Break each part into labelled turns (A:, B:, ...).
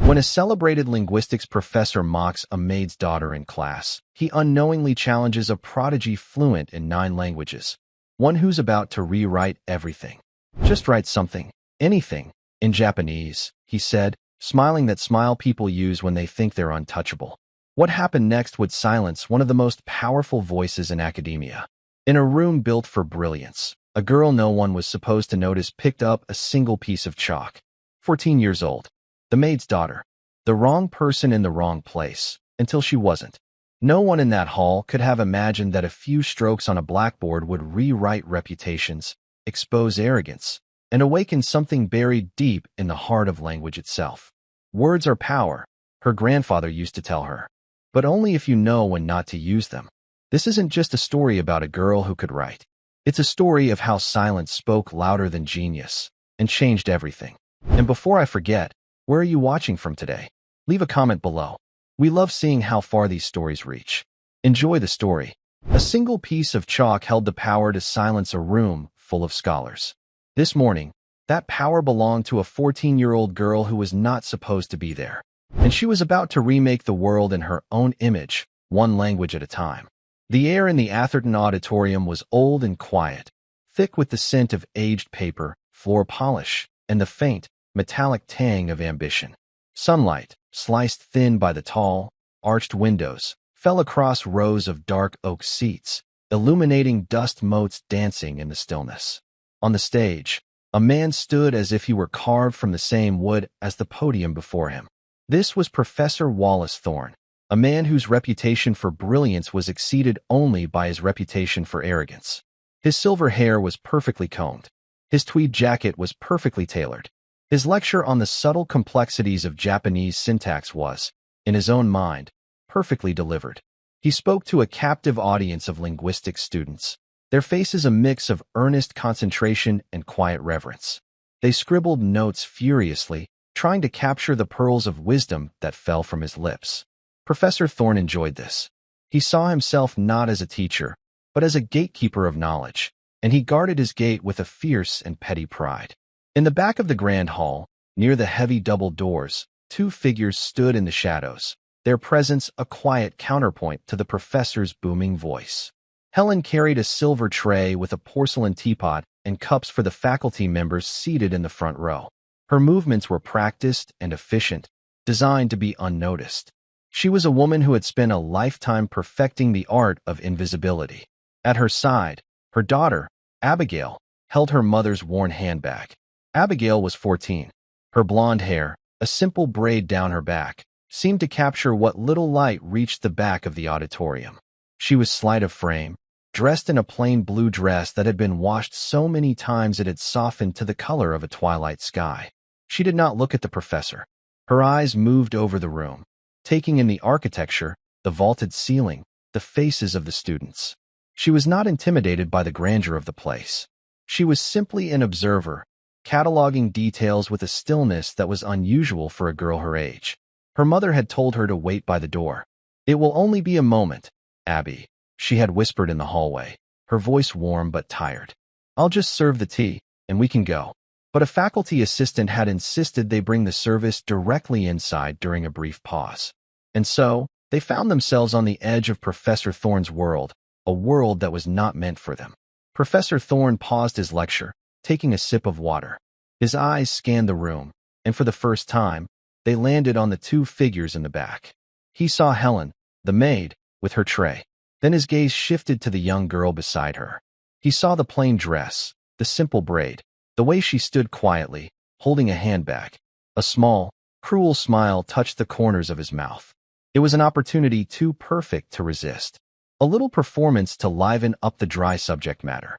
A: When a celebrated linguistics professor mocks a maid's daughter in class, he unknowingly challenges a prodigy fluent in 9 languages, one who's about to rewrite everything. Just write something, anything, in Japanese, he said, smiling that smile people use when they think they're untouchable. What happened next would silence one of the most powerful voices in academia. In a room built for brilliance, a girl no one was supposed to notice picked up a single piece of chalk. 14 years old. The maid's daughter. The wrong person in the wrong place, until she wasn't. No one in that hall could have imagined that a few strokes on a blackboard would rewrite reputations, expose arrogance, and awaken something buried deep in the heart of language itself. Words are power, her grandfather used to tell her, but only if you know when not to use them. This isn't just a story about a girl who could write. It's a story of how silence spoke louder than genius and changed everything. And before I forget, where are you watching from today? Leave a comment below. We love seeing how far these stories reach. Enjoy the story. A single piece of chalk held the power to silence a room full of scholars. This morning, that power belonged to a 14-year-old girl who was not supposed to be there. And she was about to remake the world in her own image, one language at a time. The air in the Atherton Auditorium was old and quiet, thick with the scent of aged paper, floor polish, and the faint, metallic tang of ambition. Sunlight, sliced thin by the tall, arched windows, fell across rows of dark oak seats, illuminating dust motes dancing in the stillness. On the stage, a man stood as if he were carved from the same wood as the podium before him. This was Professor Wallace Thorne, a man whose reputation for brilliance was exceeded only by his reputation for arrogance. His silver hair was perfectly combed. His tweed jacket was perfectly tailored. His lecture on the subtle complexities of Japanese syntax was, in his own mind, perfectly delivered. He spoke to a captive audience of linguistics students, their faces a mix of earnest concentration and quiet reverence. They scribbled notes furiously, trying to capture the pearls of wisdom that fell from his lips. Professor Thorne enjoyed this. He saw himself not as a teacher, but as a gatekeeper of knowledge, and he guarded his gate with a fierce and petty pride. In the back of the grand hall, near the heavy double doors, 2 figures stood in the shadows, their presence a quiet counterpoint to the professor's booming voice. Helen carried a silver tray with a porcelain teapot and cups for the faculty members seated in the front row. Her movements were practiced and efficient, designed to be unnoticed. She was a woman who had spent a lifetime perfecting the art of invisibility. At her side, her daughter, Abigail, held her mother's worn handbag. Abigail was 14. Her blonde hair, a simple braid down her back, seemed to capture what little light reached the back of the auditorium. She was slight of frame, dressed in a plain blue dress that had been washed so many times it had softened to the color of a twilight sky. She did not look at the professor. Her eyes moved over the room, taking in the architecture, the vaulted ceiling, the faces of the students. She was not intimidated by the grandeur of the place. She was simply an observer, cataloging details with a stillness that was unusual for a girl her age. Her mother had told her to wait by the door. "It will only be a moment, Abby," she had whispered in the hallway, her voice warm but tired. "I'll just serve the tea, and we can go." But a faculty assistant had insisted they bring the service directly inside during a brief pause. And so, they found themselves on the edge of Professor Thorne's world, a world that was not meant for them. Professor Thorne paused his lecture, taking a sip of water. His eyes scanned the room, and for the first time, they landed on the 2 figures in the back. He saw Helen, the maid, with her tray. Then his gaze shifted to the young girl beside her. He saw the plain dress, the simple braid, the way she stood quietly, holding a handbag. A small, cruel smile touched the corners of his mouth. It was an opportunity too perfect to resist. A little performance to liven up the dry subject matter.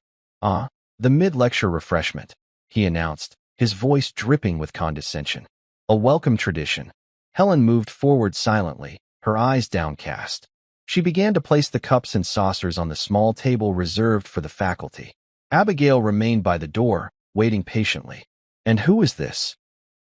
A: The mid-lecture refreshment," he announced, his voice dripping with condescension. "A welcome tradition." Helen moved forward silently, her eyes downcast. She began to place the cups and saucers on the small table reserved for the faculty. Abigail remained by the door, waiting patiently. "And who is this?"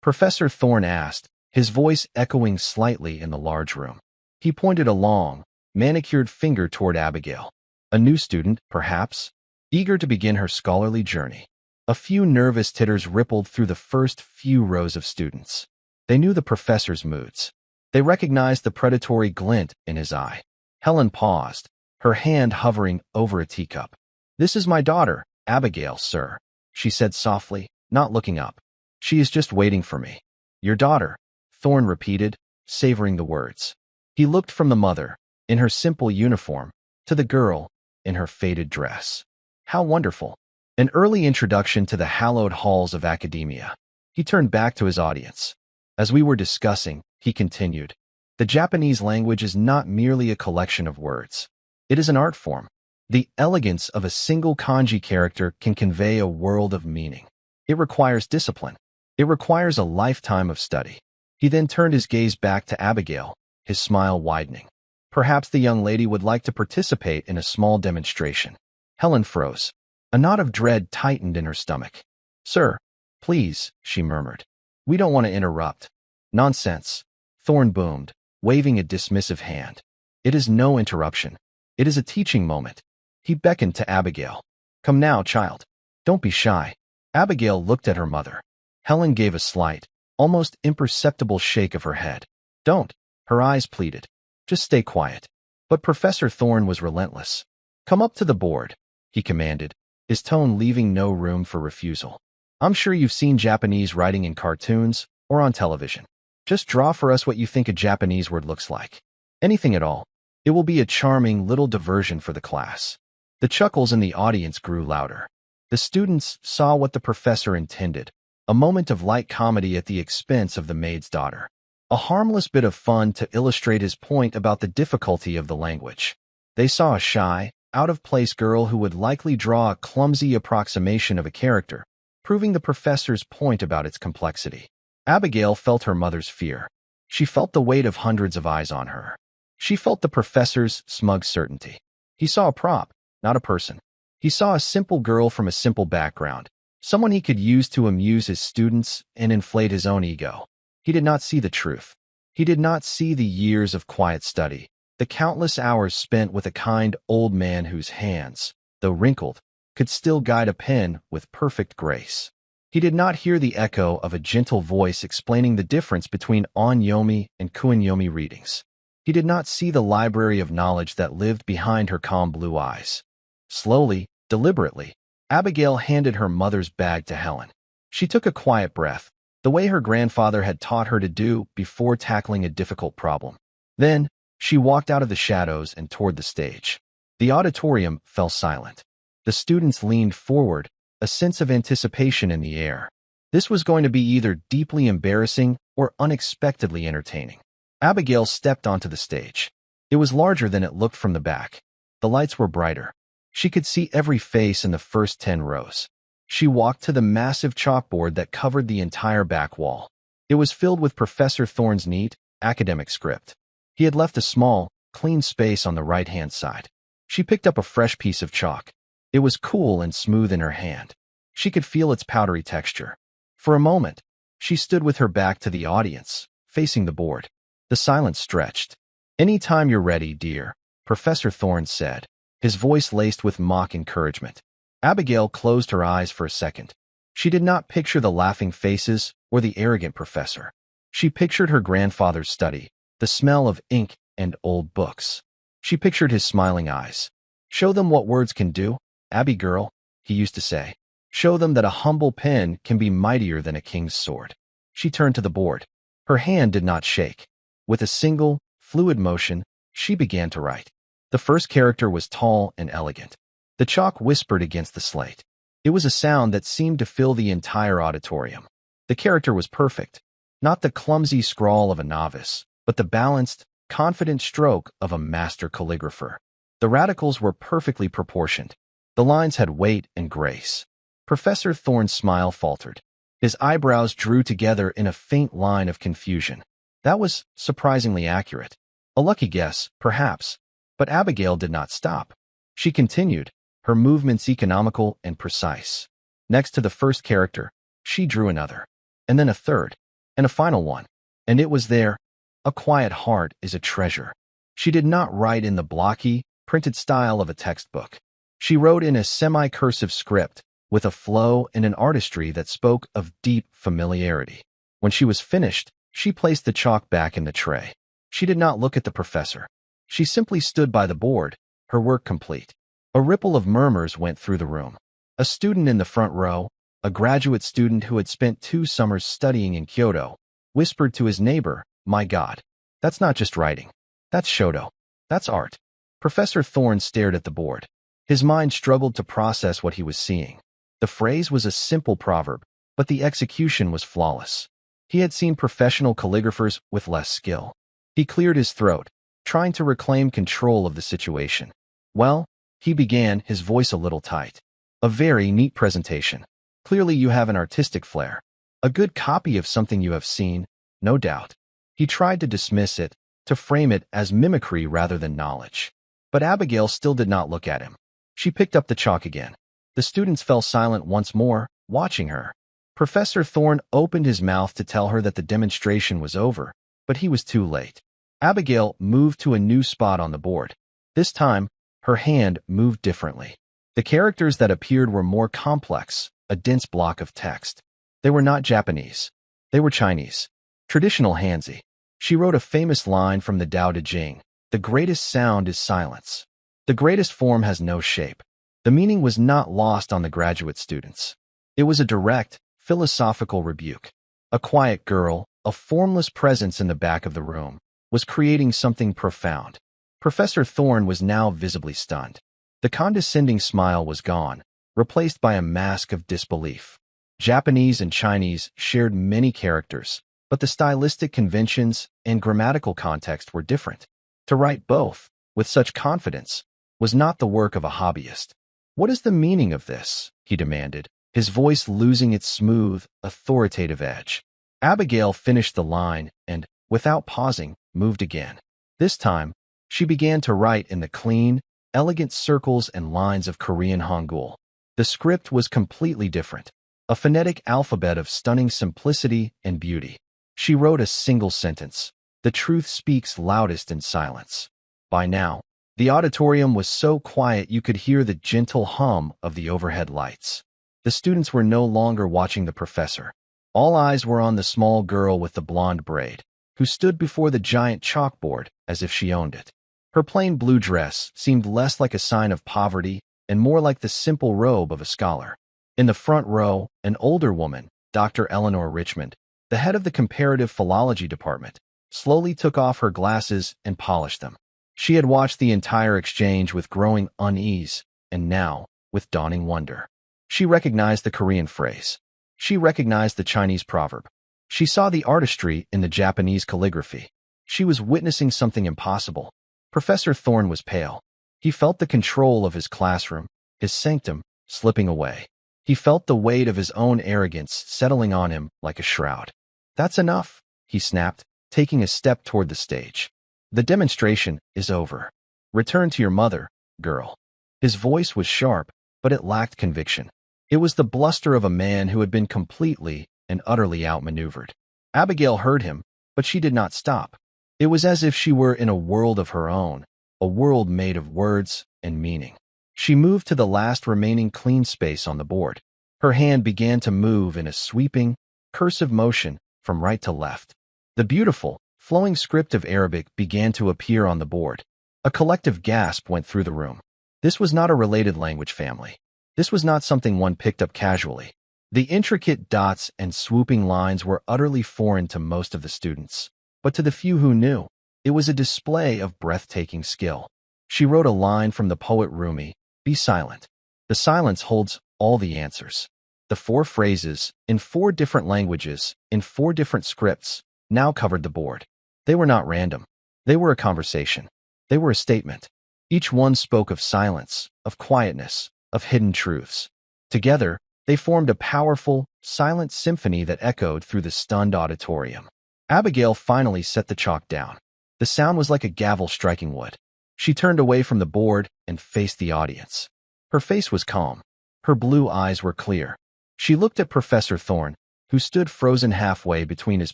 A: Professor Thorne asked, his voice echoing slightly in the large room. He pointed a long, manicured finger toward Abigail. "A new student, perhaps, eager to begin her scholarly journey." A few nervous titters rippled through the first few rows of students. They knew the professor's moods. They recognized the predatory glint in his eye. Helen paused, her hand hovering over a teacup. "This is my daughter, Abigail, sir," she said softly, not looking up. "She is just waiting for me." "Your daughter," Thorne repeated, savoring the words. He looked from the mother, in her simple uniform, to the girl, in her faded dress. How wonderful. An early introduction to the hallowed halls of academia. He turned back to his audience. "As we were discussing," he continued, "the Japanese language is not merely a collection of words. It is an art form. The elegance of a single kanji character can convey a world of meaning. It requires discipline. It requires a lifetime of study." He then turned his gaze back to Abigail, his smile widening. "Perhaps the young lady would like to participate in a small demonstration." Helen froze. A knot of dread tightened in her stomach. "Sir, please," she murmured. "We don't want to interrupt." "Nonsense," Thorne boomed, waving a dismissive hand. "It is no interruption. It is a teaching moment." He beckoned to Abigail. "Come now, child. Don't be shy." Abigail looked at her mother. Helen gave a slight, almost imperceptible shake of her head. "Don't," her eyes pleaded. "Just stay quiet." But Professor Thorne was relentless. "Come up to the board," he commanded, his tone leaving no room for refusal. "I'm sure you've seen Japanese writing in cartoons or on television. Just draw for us what you think a Japanese word looks like. Anything at all. It will be a charming little diversion for the class." The chuckles in the audience grew louder. The students saw what the professor intended, a moment of light comedy at the expense of the maid's daughter. A harmless bit of fun to illustrate his point about the difficulty of the language. They saw a shy, out-of-place girl who would likely draw a clumsy approximation of a character, proving the professor's point about its complexity. Abigail felt her mother's fear. She felt the weight of hundreds of eyes on her. She felt the professor's smug certainty. He saw a prop, not a person. He saw a simple girl from a simple background, someone he could use to amuse his students and inflate his own ego. He did not see the truth. He did not see the years of quiet study, the countless hours spent with a kind old man whose hands, though wrinkled, could still guide a pen with perfect grace. He did not hear the echo of a gentle voice explaining the difference between onyomi and kuinyomi readings. He did not see the library of knowledge that lived behind her calm blue eyes. Slowly, deliberately, Abigail handed her mother's bag to Helen. She took a quiet breath, the way her grandfather had taught her to do before tackling a difficult problem. Then, she walked out of the shadows and toward the stage. The auditorium fell silent. The students leaned forward, a sense of anticipation in the air. This was going to be either deeply embarrassing or unexpectedly entertaining. Abigail stepped onto the stage. It was larger than it looked from the back. The lights were brighter. She could see every face in the first 10 rows. She walked to the massive chalkboard that covered the entire back wall. It was filled with Professor Thorne's neat, academic script. He had left a small, clean space on the right-hand side. She picked up a fresh piece of chalk. It was cool and smooth in her hand. She could feel its powdery texture. For a moment, she stood with her back to the audience, facing the board. The silence stretched. "Any time you're ready, dear," Professor Thorne said, his voice laced with mock encouragement. Abigail closed her eyes for a second. She did not picture the laughing faces or the arrogant professor. She pictured her grandfather's study, the smell of ink and old books. She pictured his smiling eyes. "Show them what words can do, Abby girl," he used to say. "Show them that a humble pen can be mightier than a king's sword." She turned to the board. Her hand did not shake. With a single, fluid motion, she began to write. The first character was tall and elegant. The chalk whispered against the slate. It was a sound that seemed to fill the entire auditorium. The character was perfect. Not the clumsy scrawl of a novice, but the balanced, confident stroke of a master calligrapher. The radicals were perfectly proportioned. The lines had weight and grace. Professor Thorne's smile faltered. His eyebrows drew together in a faint line of confusion. That was surprisingly accurate. A lucky guess, perhaps. But Abigail did not stop. She continued, her movements economical and precise. Next to the first character, she drew another, and then a third, and a final one. And it was there. A quiet heart is a treasure. She did not write in the blocky, printed style of a textbook. She wrote in a semi-cursive script, with a flow and an artistry that spoke of deep familiarity. When she was finished, She placed the chalk back in the tray. She did not look at the professor. She simply stood by the board, her work complete. A ripple of murmurs went through the room. A student in the front row, a graduate student who had spent 2 summers studying in Kyoto, whispered to his neighbor, "My God, that's not just writing. That's Shoto. That's art." Professor Thorne stared at the board. His mind struggled to process what he was seeing. The phrase was a simple proverb, but the execution was flawless. He had seen professional calligraphers with less skill. He cleared his throat, trying to reclaim control of the situation. "Well," he began, his voice a little tight. "A very neat presentation. Clearly you have an artistic flair. A good copy of something you have seen, no doubt." He tried to dismiss it, to frame it as mimicry rather than knowledge. But Abigail still did not look at him. She picked up the chalk again. The students fell silent once more, watching her. Professor Thorne opened his mouth to tell her that the demonstration was over, but he was too late. Abigail moved to a new spot on the board. This time, her hand moved differently. The characters that appeared were more complex, a dense block of text. They were not Japanese. They were Chinese. Traditional Hanzi. She wrote a famous line from the Tao Te Ching: "The greatest sound is silence. The greatest form has no shape." The meaning was not lost on the graduate students. It was a direct, philosophical rebuke. A quiet girl, a formless presence in the back of the room, was creating something profound. Professor Thorne was now visibly stunned. The condescending smile was gone, replaced by a mask of disbelief. Japanese and Chinese shared many characters, but the stylistic conventions and grammatical context were different. To write both, with such confidence, was not the work of a hobbyist. "What is the meaning of this?" he demanded, his voice losing its smooth, authoritative edge. Abigail finished the line and, without pausing, moved again. This time, she began to write in the clean, elegant circles and lines of Korean Hangul. The script was completely different, a phonetic alphabet of stunning simplicity and beauty. She wrote a single sentence: "The truth speaks loudest in silence." By now, the auditorium was so quiet you could hear the gentle hum of the overhead lights. The students were no longer watching the professor. All eyes were on the small girl with the blonde braid, who stood before the giant chalkboard as if she owned it. Her plain blue dress seemed less like a sign of poverty and more like the simple robe of a scholar. In the front row, an older woman, Dr. Eleanor Richmond, the head of the comparative philology department, slowly took off her glasses and polished them. She had watched the entire exchange with growing unease, and now, with dawning wonder. She recognized the Korean phrase. She recognized the Chinese proverb. She saw the artistry in the Japanese calligraphy. She was witnessing something impossible. Professor Thorne was pale. He felt the control of his classroom, his sanctum, slipping away. He felt the weight of his own arrogance settling on him like a shroud. "That's enough," he snapped, taking a step toward the stage. "The demonstration is over. Return to your mother, girl." His voice was sharp, but it lacked conviction. It was the bluster of a man who had been completely and utterly outmaneuvered. Abigail heard him, but she did not stop. It was as if she were in a world of her own, a world made of words and meaning. She moved to the last remaining clean space on the board. Her hand began to move in a sweeping, cursive motion from right to left. The beautiful, flowing script of Arabic began to appear on the board. A collective gasp went through the room. This was not a related language family. This was not something one picked up casually. The intricate dots and swooping lines were utterly foreign to most of the students. But to the few who knew, it was a display of breathtaking skill. She wrote a line from the poet Rumi: "Be silent. The silence holds all the answers." The 4 phrases, in 4 different languages, in 4 different scripts, now covered the board. They were not random. They were a conversation. They were a statement. Each one spoke of silence, of quietness, of hidden truths. Together, they formed a powerful, silent symphony that echoed through the stunned auditorium. Abigail finally set the chalk down. The sound was like a gavel striking wood. She turned away from the board and faced the audience. Her face was calm. Her blue eyes were clear. She looked at Professor Thorne, who stood frozen halfway between his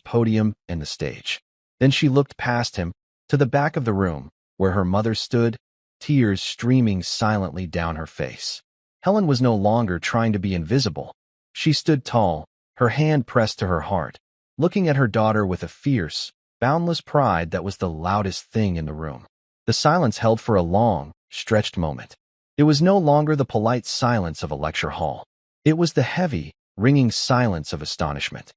A: podium and the stage. Then she looked past him, to the back of the room, where her mother stood, tears streaming silently down her face. Helen was no longer trying to be invisible. She stood tall, her hand pressed to her heart, looking at her daughter with a fierce, boundless pride that was the loudest thing in the room. The silence held for a long, stretched moment. It was no longer the polite silence of a lecture hall. It was the heavy, ringing silence of astonishment.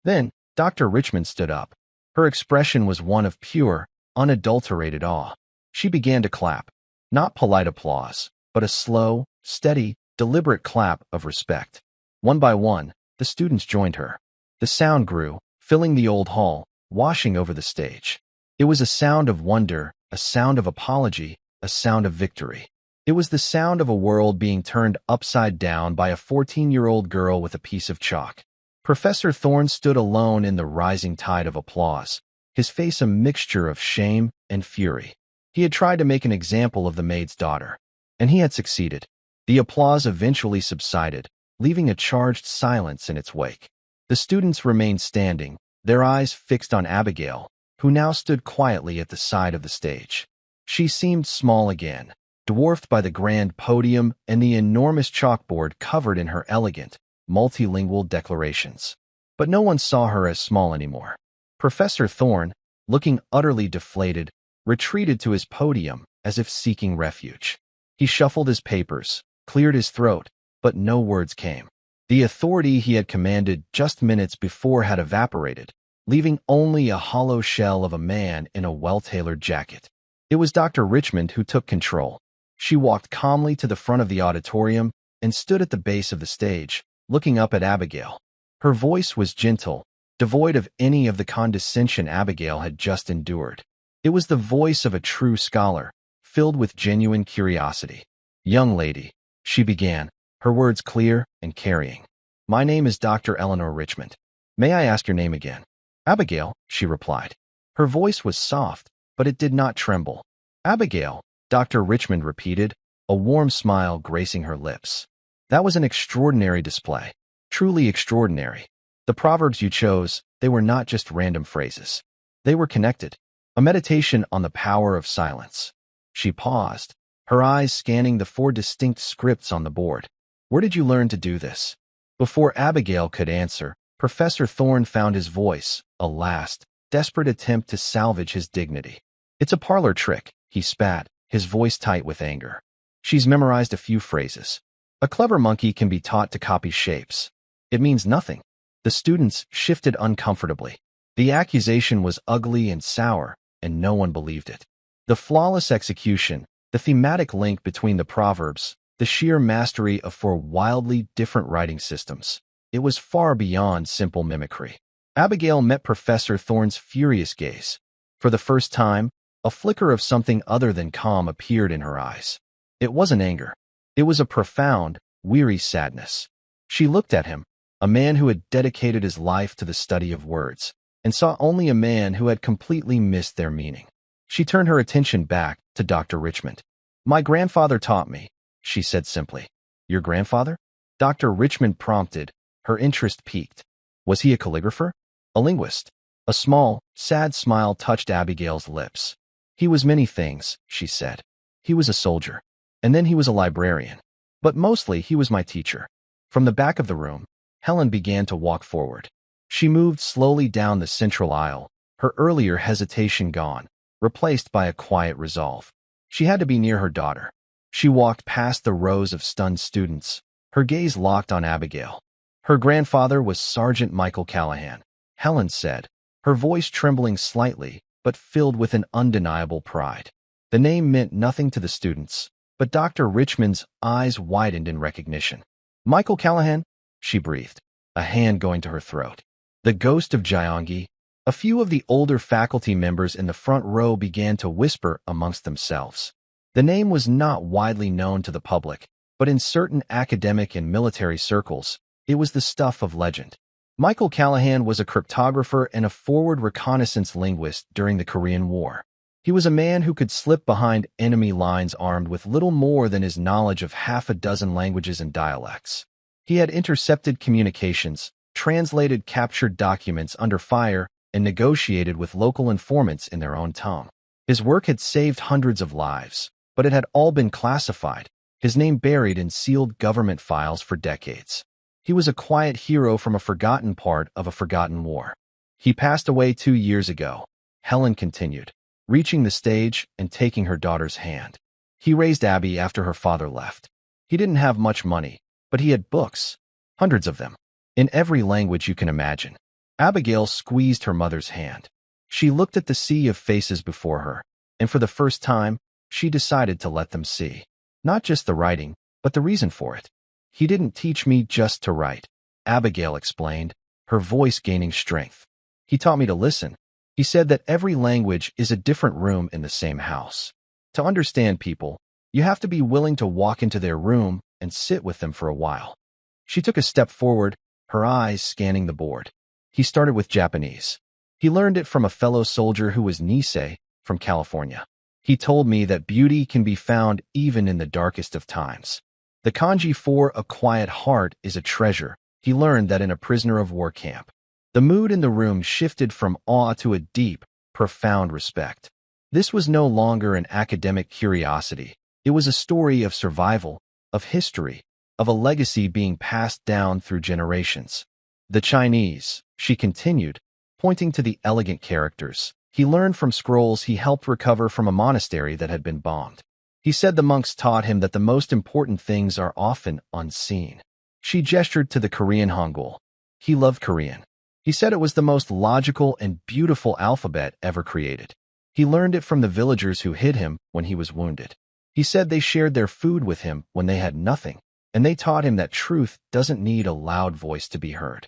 A: Then, Dr. Richmond stood up. Her expression was one of pure, unadulterated awe. She began to clap. Not polite applause, but a slow, steady, deliberate clap of respect. One by one, the students joined her. The sound grew, filling the old hall, washing over the stage. It was a sound of wonder, a sound of apology, a sound of victory. It was the sound of a world being turned upside down by a 14-year-old girl with a piece of chalk. Professor Thorne stood alone in the rising tide of applause, his face a mixture of shame and fury. He had tried to make an example of the maid's daughter, and he had succeeded. The applause eventually subsided, leaving a charged silence in its wake. The students remained standing, their eyes fixed on Abigail, who now stood quietly at the side of the stage. She seemed small again, dwarfed by the grand podium and the enormous chalkboard covered in her elegant, multilingual declarations. But no one saw her as small anymore. Professor Thorne, looking utterly deflated, retreated to his podium as if seeking refuge. He shuffled his papers, cleared his throat, but no words came. The authority he had commanded just minutes before had evaporated, leaving only a hollow shell of a man in a well-tailored jacket. It was Dr. Richmond who took control. She walked calmly to the front of the auditorium and stood at the base of the stage, looking up at Abigail. Her voice was gentle, devoid of any of the condescension Abigail had just endured. It was the voice of a true scholar, filled with genuine curiosity. "Young lady," she began, her words clear and carrying. "My name is Dr. Eleanor Richmond. May I ask your name again?" "Abigail," she replied. Her voice was soft, but it did not tremble. "Abigail," Dr. Richmond repeated, a warm smile gracing her lips. "That was an extraordinary display. Truly extraordinary. The proverbs you chose, they were not just random phrases. They were connected. A meditation on the power of silence." She paused, her eyes scanning the 4 distinct scripts on the board. "Where did you learn to do this?" Before Abigail could answer, Professor Thorne found his voice, a last, desperate attempt to salvage his dignity. "It's a parlor trick," he spat, his voice tight with anger. "She's memorized a few phrases. A clever monkey can be taught to copy shapes. It means nothing." The students shifted uncomfortably. The accusation was ugly and sour, and no one believed it. The flawless execution, the thematic link between the proverbs, the sheer mastery of 4 wildly different writing systems. It was far beyond simple mimicry. Abigail met Professor Thorne's furious gaze. For the first time, a flicker of something other than calm appeared in her eyes. It wasn't anger. It was a profound, weary sadness. She looked at him, a man who had dedicated his life to the study of words, and saw only a man who had completely missed their meaning. She turned her attention back to Dr. Richmond. "My grandfather taught me," she said simply. "Your grandfather?" Dr. Richmond prompted, her interest piqued. "Was he a calligrapher? A linguist?" A small, sad smile touched Abigail's lips. "He was many things," she said. "He was a soldier. And then he was a librarian. But mostly he was my teacher." From the back of the room, Helen began to walk forward. She moved slowly down the central aisle, her earlier hesitation gone, replaced by a quiet resolve. She had to be near her daughter. She walked past the rows of stunned students, her gaze locked on Abigail. Her grandfather was Sergeant Michael Callahan, Helen said, her voice trembling slightly, but filled with an undeniable pride. The name meant nothing to the students, but Dr. Richmond's eyes widened in recognition. "Michael Callahan?" she breathed, a hand going to her throat. "The ghost of Gyeonggi." A few of the older faculty members in the front row began to whisper amongst themselves. The name was not widely known to the public, but in certain academic and military circles, it was the stuff of legend. Michael Callahan was a cryptographer and a forward reconnaissance linguist during the Korean War. He was a man who could slip behind enemy lines armed with little more than his knowledge of half a dozen languages and dialects. He had intercepted communications, translated captured documents under fire, and negotiated with local informants in their own tongue. His work had saved hundreds of lives, but it had all been classified, his name buried in sealed government files for decades. He was a quiet hero from a forgotten part of a forgotten war. He passed away 2 years ago, Helen continued, reaching the stage and taking her daughter's hand. He raised Abby after her father left. He didn't have much money, but he had books, hundreds of them, in every language you can imagine. Abigail squeezed her mother's hand. She looked at the sea of faces before her, and for the first time, she decided to let them see. Not just the writing, but the reason for it. He didn't teach me just to write, Abigail explained, her voice gaining strength. He taught me to listen. He said that every language is a different room in the same house. To understand people, you have to be willing to walk into their room and sit with them for a while. She took a step forward, her eyes scanning the board. He started with Japanese. He learned it from a fellow soldier who was Nisei from California. He told me that beauty can be found even in the darkest of times. The kanji for a quiet heart is a treasure. He learned that in a prisoner of war camp. The mood in the room shifted from awe to a deep, profound respect. This was no longer an academic curiosity. It was a story of survival, of history, of a legacy being passed down through generations. The Chinese, she continued, pointing to the elegant characters. He learned from scrolls he helped recover from a monastery that had been bombed. He said the monks taught him that the most important things are often unseen. She gestured to the Korean Hangul. He loved Korean. He said it was the most logical and beautiful alphabet ever created. He learned it from the villagers who hid him when he was wounded. He said they shared their food with him when they had nothing, and they taught him that truth doesn't need a loud voice to be heard.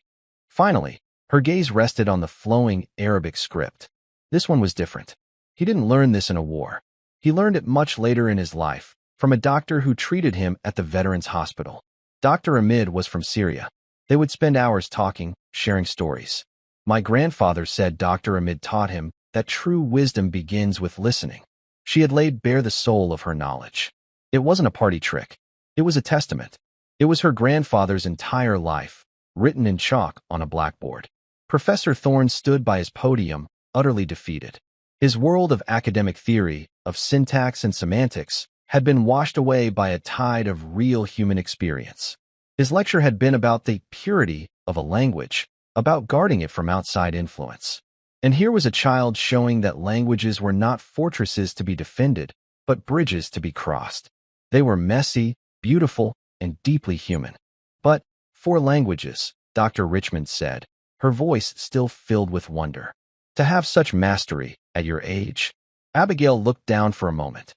A: Finally, her gaze rested on the flowing Arabic script. This one was different. He didn't learn this in a war. He learned it much later in his life, from a doctor who treated him at the Veterans Hospital. Dr. Maid was from Syria. They would spend hours talking, sharing stories. My grandfather said Dr. Maid taught him that true wisdom begins with listening. She had laid bare the soul of her knowledge. It wasn't a party trick. It was a testament. It was her grandfather's entire life, written in chalk on a blackboard. Professor Thorne stood by his podium, utterly defeated. His world of academic theory, of syntax and semantics, had been washed away by a tide of real human experience. His lecture had been about the purity of a language, about guarding it from outside influence. And here was a child showing that languages were not fortresses to be defended, but bridges to be crossed. They were messy, beautiful, and deeply human. But 4 languages, Dr. Richmond said, her voice still filled with wonder. To have such mastery at your age. Abigail looked down for a moment.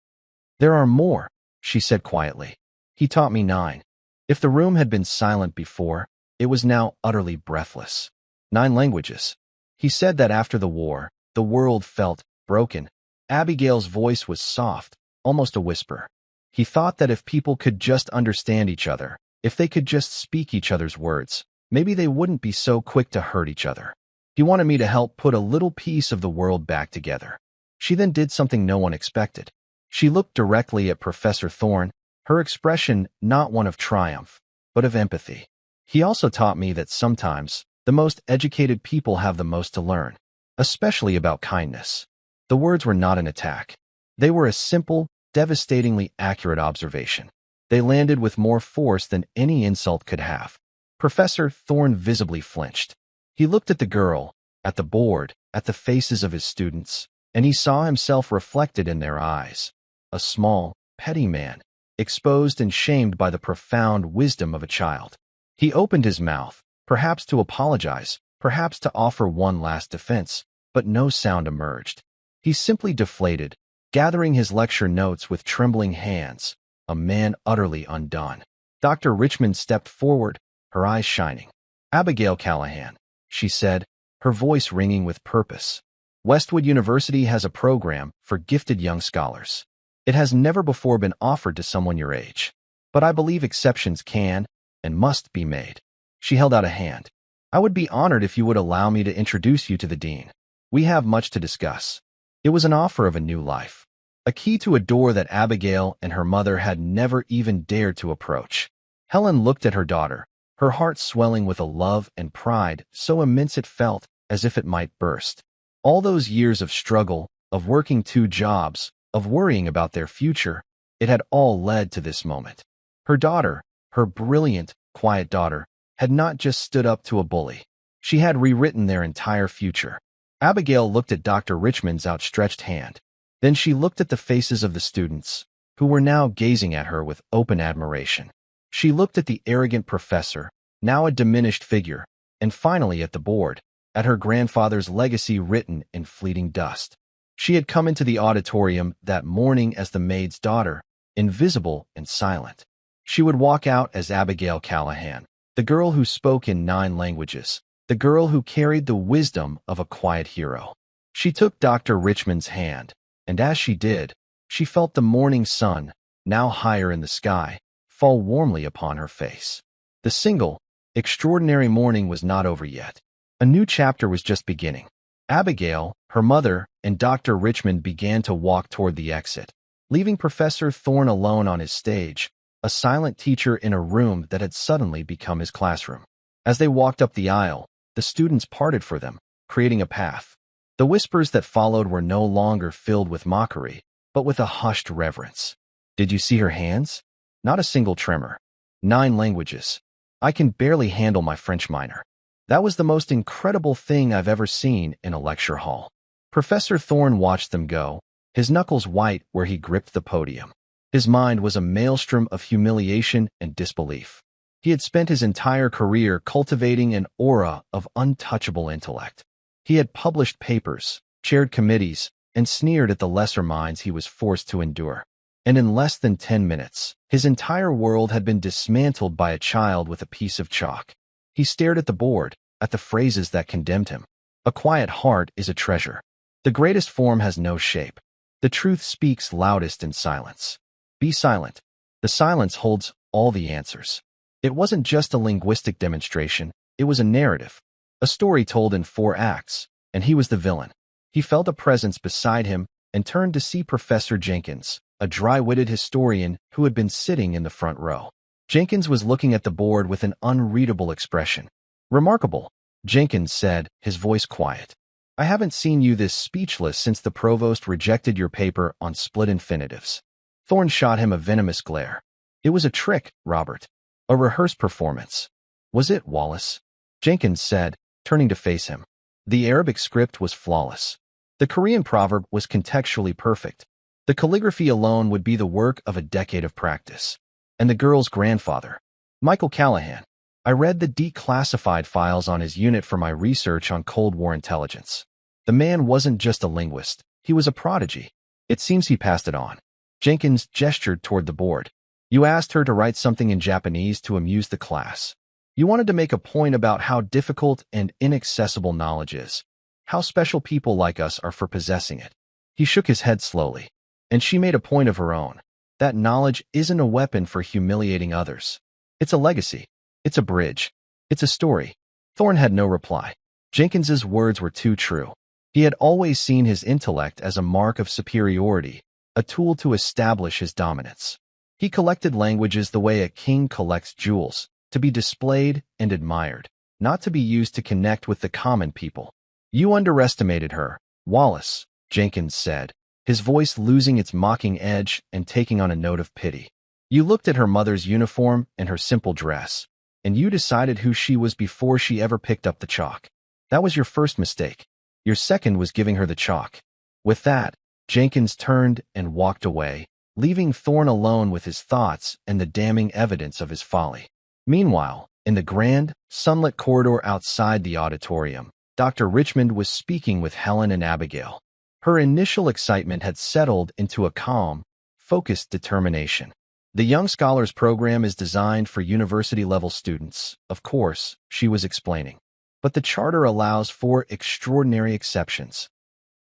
A: There are more, she said quietly. He taught me 9. If the room had been silent before, it was now utterly breathless. 9 languages. He said that after the war, the world felt broken. Abigail's voice was soft, almost a whisper. He thought that if people could just understand each other, if they could just speak each other's words, maybe they wouldn't be so quick to hurt each other. He wanted me to help put a little piece of the world back together. She then did something no one expected. She looked directly at Professor Thorne, her expression not one of triumph, but of empathy. He also taught me that sometimes the most educated people have the most to learn, especially about kindness. The words were not an attack. They were a simple, devastatingly accurate observation. They landed with more force than any insult could have. Professor Thorne visibly flinched. He looked at the girl, at the board, at the faces of his students, and he saw himself reflected in their eyes. A small, petty man, exposed and shamed by the profound wisdom of a child. He opened his mouth, perhaps to apologize, perhaps to offer one last defense, but no sound emerged. He simply deflated, gathering his lecture notes with trembling hands, a man utterly undone. Dr. Richmond stepped forward, her eyes shining. Abigail Callahan, she said, her voice ringing with purpose. Westwood University has a program for gifted young scholars. It has never before been offered to someone your age, but I believe exceptions can and must be made. She held out a hand. I would be honored if you would allow me to introduce you to the dean. We have much to discuss. It was an offer of a new life, a key to a door that Abigail and her mother had never even dared to approach. Helen looked at her daughter, her heart swelling with a love and pride so immense it felt as if it might burst. All those years of struggle, of working 2 jobs, of worrying about their future, it had all led to this moment. Her daughter, her brilliant, quiet daughter, had not just stood up to a bully. She had rewritten their entire future. Abigail looked at Dr. Richmond's outstretched hand. Then she looked at the faces of the students, who were now gazing at her with open admiration. She looked at the arrogant professor, now a diminished figure, and finally at the board, at her grandfather's legacy written in fleeting dust. She had come into the auditorium that morning as the maid's daughter, invisible and silent. She would walk out as Abigail Callahan, the girl who spoke in 9 languages, the girl who carried the wisdom of a quiet hero. She took Dr. Richmond's hand, and as she did, she felt the morning sun, now higher in the sky, fall warmly upon her face. The single, extraordinary morning was not over yet. A new chapter was just beginning. Abigail, her mother, and Dr. Richmond began to walk toward the exit, leaving Professor Thorne alone on his stage, a silent teacher in a room that had suddenly become his classroom. As they walked up the aisle, the students parted for them, creating a path. The whispers that followed were no longer filled with mockery, but with a hushed reverence. Did you see her hands? Not a single tremor. 9 languages. I can barely handle my French minor. That was the most incredible thing I've ever seen in a lecture hall. Professor Thorne watched them go, his knuckles white where he gripped the podium. His mind was a maelstrom of humiliation and disbelief. He had spent his entire career cultivating an aura of untouchable intellect. He had published papers, chaired committees, and sneered at the lesser minds he was forced to endure. And in less than 10 minutes, his entire world had been dismantled by a child with a piece of chalk. He stared at the board, at the phrases that condemned him. A quiet heart is a treasure. The greatest form has no shape. The truth speaks loudest in silence. Be silent. The silence holds all the answers. It wasn't just a linguistic demonstration, it was a narrative. A story told in 4 acts, and he was the villain. He felt a presence beside him and turned to see Professor Jenkins, a dry-witted historian who had been sitting in the front row. Jenkins was looking at the board with an unreadable expression. Remarkable, Jenkins said, his voice quiet. I haven't seen you this speechless since the provost rejected your paper on split infinitives. Thorne shot him a venomous glare. It was a trick, Robert. A rehearsed performance. Was it, Wallace? Jenkins said, turning to face him. The Arabic script was flawless. The Korean proverb was contextually perfect. The calligraphy alone would be the work of a decade of practice. And the girl's grandfather, Michael Callahan. I read the declassified files on his unit for my research on Cold War intelligence. The man wasn't just a linguist, he was a prodigy. It seems he passed it on. Jenkins gestured toward the board. You asked her to write something in Japanese to amuse the class. You wanted to make a point about how difficult and inaccessible knowledge is, how special people like us are for possessing it. He shook his head slowly. And she made a point of her own. That knowledge isn't a weapon for humiliating others. It's a legacy. It's a bridge. It's a story. Thorne had no reply. Jenkins's words were too true. He had always seen his intellect as a mark of superiority, a tool to establish his dominance. He collected languages the way a king collects jewels, to be displayed and admired, not to be used to connect with the common people. You underestimated her, Wallace, Jenkins said, his voice losing its mocking edge and taking on a note of pity. You looked at her mother's uniform and her simple dress, and you decided who she was before she ever picked up the chalk. That was your first mistake. Your second was giving her the chalk. With that, Jenkins turned and walked away, leaving Thorne alone with his thoughts and the damning evidence of his folly. Meanwhile, in the grand, sunlit corridor outside the auditorium, Dr. Richmond was speaking with Helen and Abigail. Her initial excitement had settled into a calm, focused determination. The Young Scholars Program is designed for university-level students, of course, she was explaining. But the charter allows for extraordinary exceptions.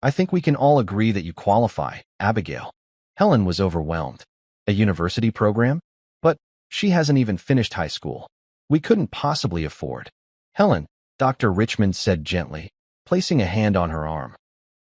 A: I think we can all agree that you qualify, Abigail. Helen was overwhelmed. A university program? But she hasn't even finished high school. We couldn't possibly afford. Helen, Dr. Richmond said gently, placing a hand on her arm.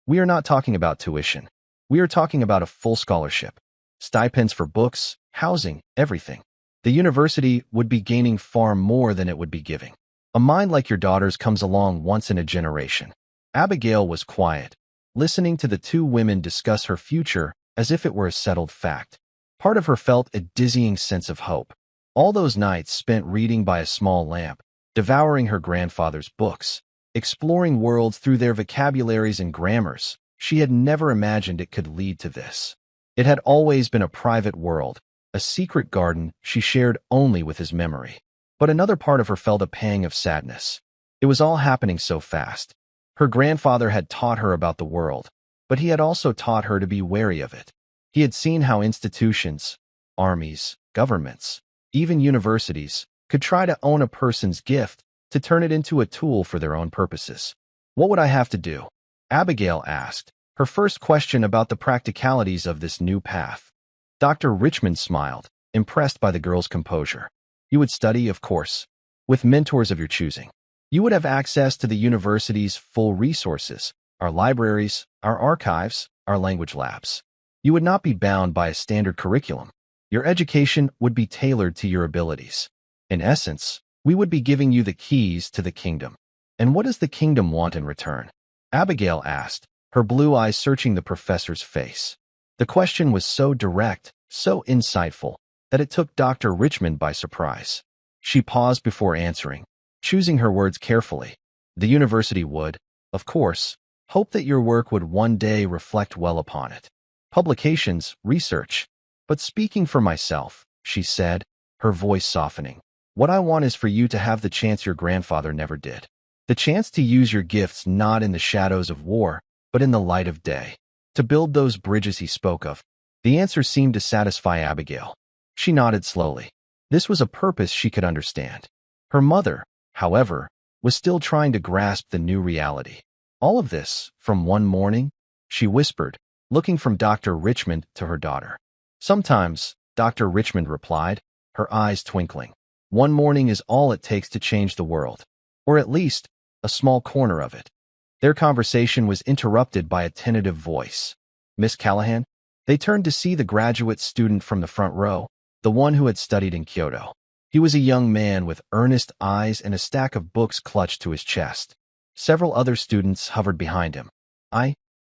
A: We are not talking about tuition. We are talking about a full scholarship. Stipends for books, housing, everything. The university would be gaining far more than it would be giving. A mind like your daughter's comes along once in a generation. Abigail was quiet, listening to the 2 women discuss her future as if it were a settled fact. Part of her felt a dizzying sense of hope. All those nights spent reading by a small lamp, devouring her grandfather's books, exploring worlds through their vocabularies and grammars. She had never imagined it could lead to this. It had always been a private world, a secret garden she shared only with his memory. But another part of her felt a pang of sadness. It was all happening so fast. Her grandfather had taught her about the world, but he had also taught her to be wary of it. He had seen how institutions, armies, governments, even universities, could try to own a person's gift to turn it into a tool for their own purposes. What would I have to do? Abigail asked, her first question about the practicalities of this new path. Dr. Richmond smiled, impressed by the girl's composure. You would study, of course, with mentors of your choosing. You would have access to the university's full resources, our libraries, our archives, our language labs. You would not be bound by a standard curriculum. Your education would be tailored to your abilities. In essence, we would be giving you the keys to the kingdom. And what does the kingdom want in return? Abigail asked, her blue eyes searching the professor's face. The question was so direct, so insightful, that it took Dr. Richmond by surprise. She paused before answering, choosing her words carefully. The university would, of course, hope that your work would one day reflect well upon it. Publications, research. But speaking for myself, she said, her voice softening, what I want is for you to have the chance your grandfather never did. The chance to use your gifts not in the shadows of war, but in the light of day. To build those bridges he spoke of. The answer seemed to satisfy Abigail. She nodded slowly. This was a purpose she could understand. Her mother, however, was still trying to grasp the new reality. All of this, from one morning? She whispered, looking from Dr. Richmond to her daughter. Sometimes, Dr. Richmond replied, her eyes twinkling. One morning is all it takes to change the world. Or at least, a small corner of it. Their conversation was interrupted by a tentative voice. Miss Callahan? They turned to see the graduate student from the front row, the one who had studied in Kyoto. He was a young man with earnest eyes and a stack of books clutched to his chest. Several other students hovered behind him.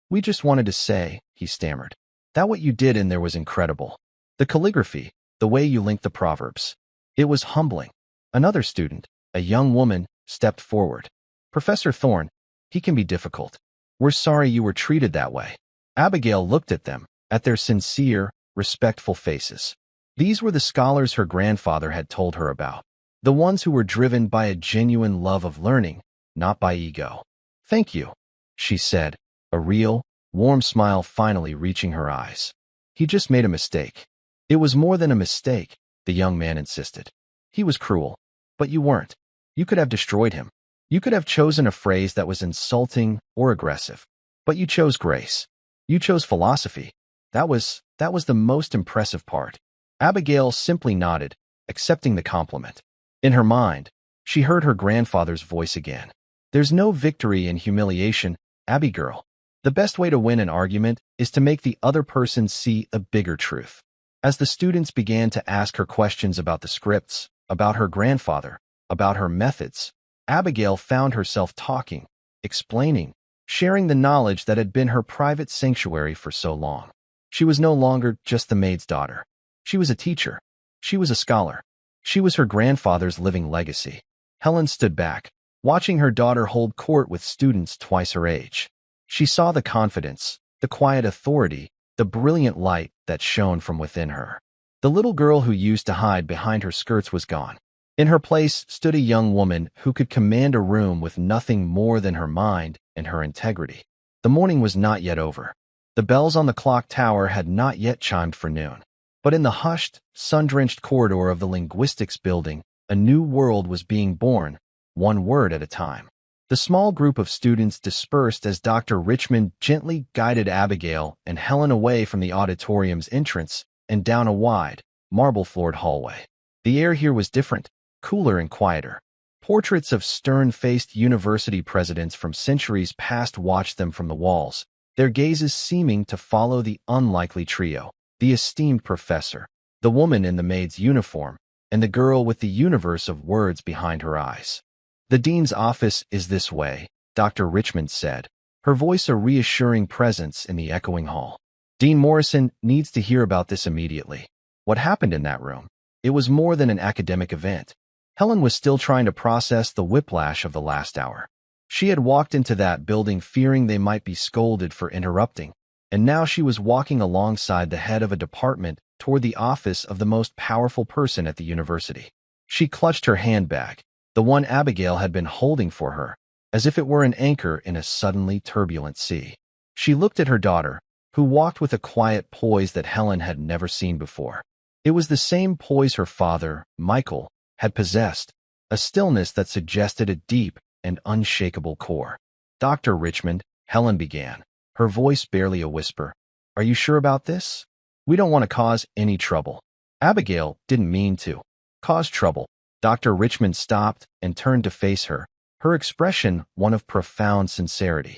A: We just wanted to say, he stammered, that what you did in there was incredible. The calligraphy, the way you linked the proverbs. It was humbling. Another student, a young woman, stepped forward. Professor Thorne, he can be difficult. We're sorry you were treated that way. Abigail looked at them, at their sincere, respectful faces. These were the scholars her grandfather had told her about. The ones who were driven by a genuine love of learning, not by ego. Thank you, she said, a real, warm smile finally reaching her eyes. He just made a mistake. It was more than a mistake, the young man insisted. He was cruel, but you weren't. You could have destroyed him. You could have chosen a phrase that was insulting or aggressive. But you chose grace. You chose philosophy. That was the most impressive part. Abigail simply nodded, accepting the compliment. In her mind, she heard her grandfather's voice again. There's no victory in humiliation, Abby girl. The best way to win an argument is to make the other person see a bigger truth. As the students began to ask her questions about the scripts, about her grandfather, about her methods, Abigail found herself talking, explaining, sharing the knowledge that had been her private sanctuary for so long. She was no longer just the maid's daughter. She was a teacher. She was a scholar. She was her grandfather's living legacy. Helen stood back, watching her daughter hold court with students twice her age. She saw the confidence, the quiet authority, the brilliant light that shone from within her. The little girl who used to hide behind her skirts was gone. In her place stood a young woman who could command a room with nothing more than her mind and her integrity. The morning was not yet over. The bells on the clock tower had not yet chimed for noon. But in the hushed, sun-drenched corridor of the linguistics building, a new world was being born, one word at a time. The small group of students dispersed as Dr. Richmond gently guided Abigail and Helen away from the auditorium's entrance and down a wide, marble-floored hallway. The air here was different, cooler and quieter. Portraits of stern-faced university presidents from centuries past watched them from the walls, their gazes seeming to follow the unlikely trio, the esteemed professor, the woman in the maid's uniform, and the girl with the universe of words behind her eyes. The dean's office is this way, Dr. Richmond said, her voice a reassuring presence in the echoing hall. Dean Morrison needs to hear about this immediately. What happened in that room? It was more than an academic event. Helen was still trying to process the whiplash of the last hour. She had walked into that building fearing they might be scolded for interrupting, and now she was walking alongside the head of a department toward the office of the most powerful person at the university. She clutched her handbag, the one Abigail had been holding for her, as if it were an anchor in a suddenly turbulent sea. She looked at her daughter, who walked with a quiet poise that Helen had never seen before. It was the same poise her father, Michael, had possessed, a stillness that suggested a deep and unshakable core. "Dr. Richmond," Helen began, her voice barely a whisper, "are you sure about this? We don't want to cause any trouble." Abigail didn't mean to cause trouble. Dr. Richmond stopped and turned to face her, her expression one of profound sincerity.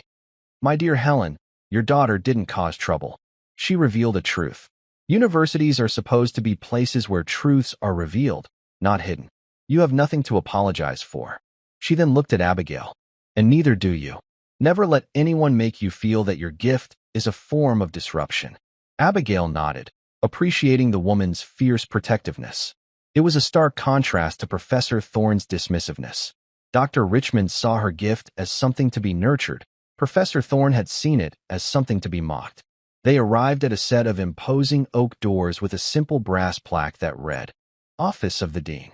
A: "My dear Helen, your daughter didn't cause trouble. She revealed a truth. Universities are supposed to be places where truths are revealed, not hidden. You have nothing to apologize for." She then looked at Abigail. "And neither do you. Never let anyone make you feel that your gift is a form of disruption." Abigail nodded, appreciating the woman's fierce protectiveness. It was a stark contrast to Professor Thorne's dismissiveness. Dr. Richmond saw her gift as something to be nurtured. Professor Thorne had seen it as something to be mocked. They arrived at a set of imposing oak doors with a simple brass plaque that read, "Office of the Dean."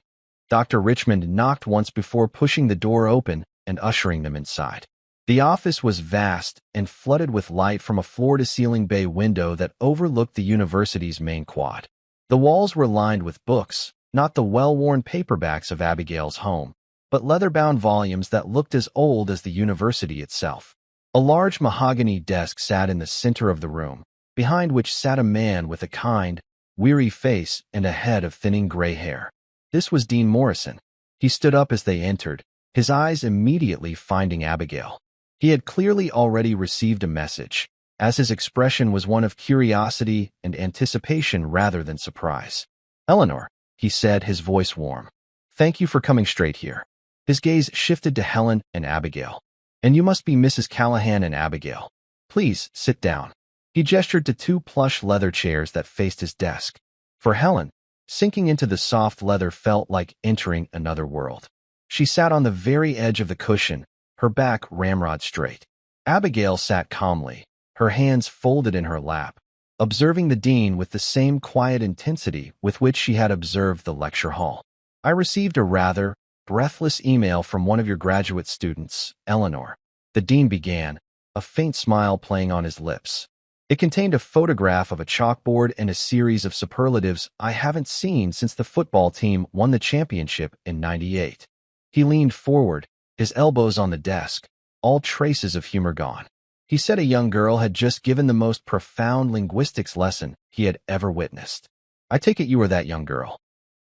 A: Dr. Richmond knocked once before pushing the door open and ushering them inside. The office was vast and flooded with light from a floor-to-ceiling bay window that overlooked the university's main quad. The walls were lined with books, not the well-worn paperbacks of Abigail's home, but leather-bound volumes that looked as old as the university itself. A large mahogany desk sat in the center of the room, behind which sat a man with a kind, weary face and a head of thinning gray hair. This was Dean Morrison. He stood up as they entered, his eyes immediately finding Abigail. He had clearly already received a message, as his expression was one of curiosity and anticipation rather than surprise. "Eleanor," he said, his voice warm. "Thank you for coming straight here." His gaze shifted to Helen and Abigail. "And you must be Mrs. Callahan and Abigail. Please, sit down." He gestured to two plush leather chairs that faced his desk. For Helen, sinking into the soft leather felt like entering another world. She sat on the very edge of the cushion, her back ramrod straight. Abigail sat calmly, her hands folded in her lap, observing the dean with the same quiet intensity with which she had observed the lecture hall. "I received a rather breathless email from one of your graduate students, Eleanor," the dean began, a faint smile playing on his lips. It contained a photograph of a chalkboard and a series of superlatives I haven't seen since the football team won the championship in '98. He leaned forward, his elbows on the desk, all traces of humor gone. He said a young girl had just given the most profound linguistics lesson he had ever witnessed. "I take it you were that young girl."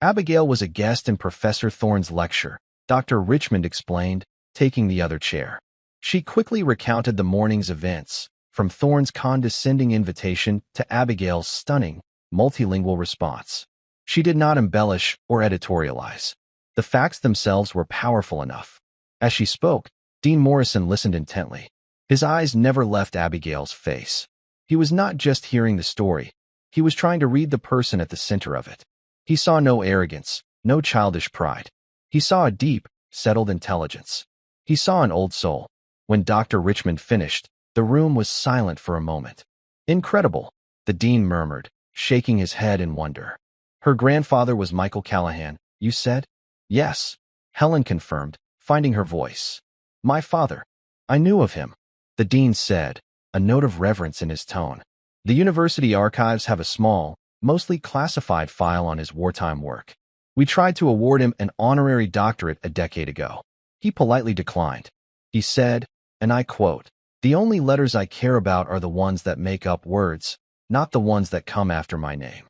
A: Abigail was a guest in Professor Thorne's lecture, Dr. Richmond explained, taking the other chair. She quickly recounted the morning's events, from Thorne's condescending invitation to Abigail's stunning, multilingual response. She did not embellish or editorialize. The facts themselves were powerful enough. As she spoke, Dean Morrison listened intently. His eyes never left Abigail's face. He was not just hearing the story. He was trying to read the person at the center of it. He saw no arrogance, no childish pride. He saw a deep, settled intelligence. He saw an old soul. When Dr. Richmond finished, the room was silent for a moment. "Incredible," the dean murmured, shaking his head in wonder. "Her grandfather was Michael Callahan, you said?" "Yes," Helen confirmed, finding her voice. "My father. I knew of him," the dean said, a note of reverence in his tone. "The university archives have a small, mostly classified file on his wartime work. We tried to award him an honorary doctorate a decade ago. He politely declined. He said, and I quote, 'The only letters I care about are the ones that make up words, not the ones that come after my name.'"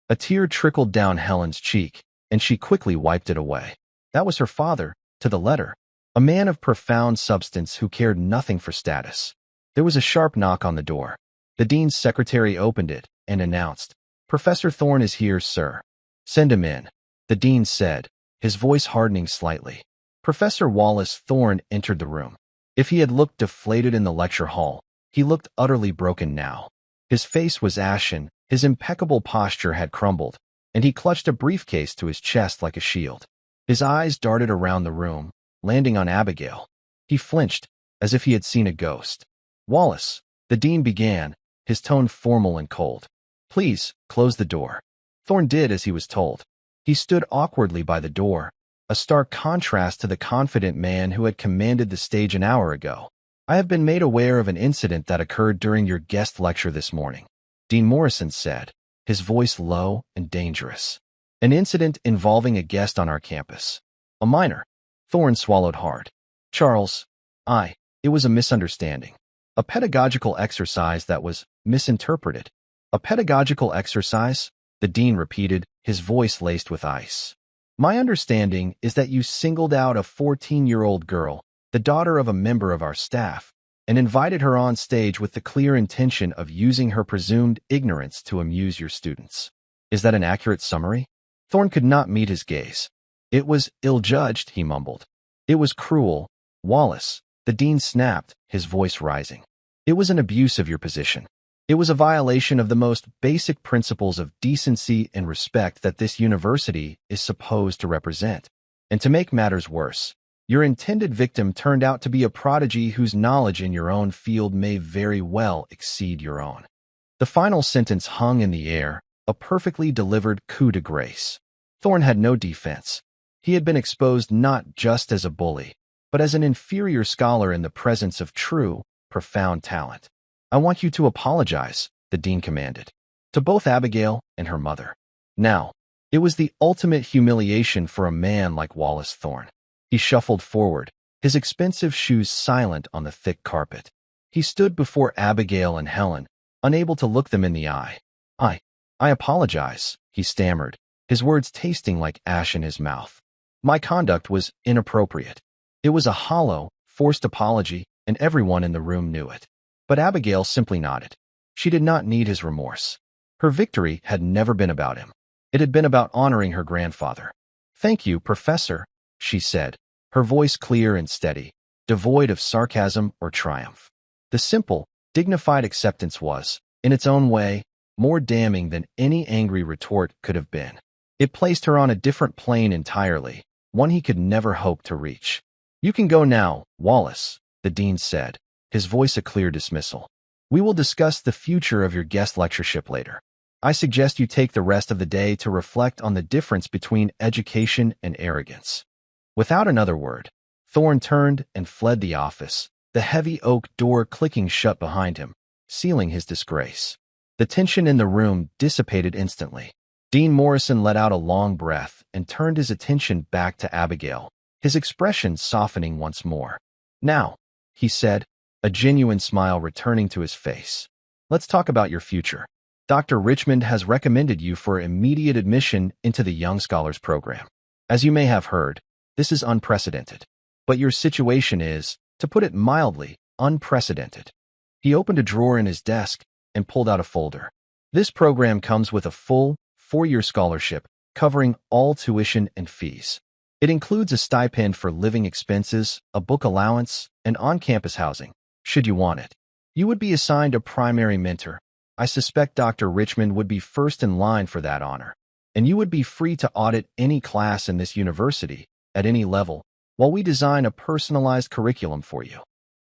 A: A tear trickled down Helen's cheek, and she quickly wiped it away. That was her father, to the letter, a man of profound substance who cared nothing for status. There was a sharp knock on the door. The dean's secretary opened it and announced, "Professor Thorne is here, sir." "Send him in," the dean said, his voice hardening slightly. Professor Wallace Thorne entered the room. If he had looked deflated in the lecture hall, he looked utterly broken now. His face was ashen, his impeccable posture had crumbled, and he clutched a briefcase to his chest like a shield. His eyes darted around the room, landing on Abigail. He flinched, as if he had seen a ghost. "Wallace," the dean began, his tone formal and cold. "Please, close the door." Thorn did as he was told. He stood awkwardly by the door, a stark contrast to the confident man who had commanded the stage an hour ago. "I have been made aware of an incident that occurred during your guest lecture this morning," Dean Morrison said, his voice low and dangerous. "An incident involving a guest on our campus. A minor." Thorn swallowed hard. "Charles, it was a misunderstanding. A pedagogical exercise that was misinterpreted." "A pedagogical exercise?" the dean repeated, his voice laced with ice. "My understanding is that you singled out a 14-year-old girl, the daughter of a member of our staff, and invited her on stage with the clear intention of using her presumed ignorance to amuse your students. Is that an accurate summary?" Thorn could not meet his gaze. "It was ill-judged," he mumbled. "It was cruel, Wallace," the dean snapped, his voice rising. "It was an abuse of your position. It was a violation of the most basic principles of decency and respect that this university is supposed to represent. And to make matters worse, your intended victim turned out to be a prodigy whose knowledge in your own field may very well exceed your own." The final sentence hung in the air, a perfectly delivered coup de grace. Thorn had no defense. He had been exposed not just as a bully, but as an inferior scholar in the presence of true, profound talent. "I want you to apologize," the dean commanded, to both Abigail and her mother. Now, it was the ultimate humiliation for a man like Wallace Thorn. He shuffled forward, his expensive shoes silent on the thick carpet. He stood before Abigail and Helen, unable to look them in the eye. I apologize," he stammered, his words tasting like ash in his mouth. "My conduct was inappropriate." It was a hollow, forced apology, and everyone in the room knew it. But Abigail simply nodded. She did not need his remorse. Her victory had never been about him. It had been about honoring her grandfather. "Thank you, Professor," she said, her voice clear and steady, devoid of sarcasm or triumph. The simple, dignified acceptance was, in its own way, more damning than any angry retort could have been. It placed her on a different plane entirely, one he could never hope to reach. "You can go now, Wallace," the dean said, his voice a clear dismissal. "We will discuss the future of your guest lectureship later. I suggest you take the rest of the day to reflect on the difference between education and arrogance." Without another word, Thorn turned and fled the office, the heavy oak door clicking shut behind him, sealing his disgrace. The tension in the room dissipated instantly. Dean Morrison let out a long breath and turned his attention back to Abigail, his expression softening once more. "Now," he said, a genuine smile returning to his face, "let's talk about your future. Dr. Richmond has recommended you for immediate admission into the Young Scholars Program. As you may have heard, this is unprecedented. But your situation is, to put it mildly, unprecedented." He opened a drawer in his desk and pulled out a folder. "This program comes with a full, 4-year scholarship covering all tuition and fees. It includes a stipend for living expenses, a book allowance, and on-campus housing, should you want it. You would be assigned a primary mentor. I suspect Dr. Richmond would be first in line for that honor. And you would be free to audit any class in this university, at any level, while we design a personalized curriculum for you."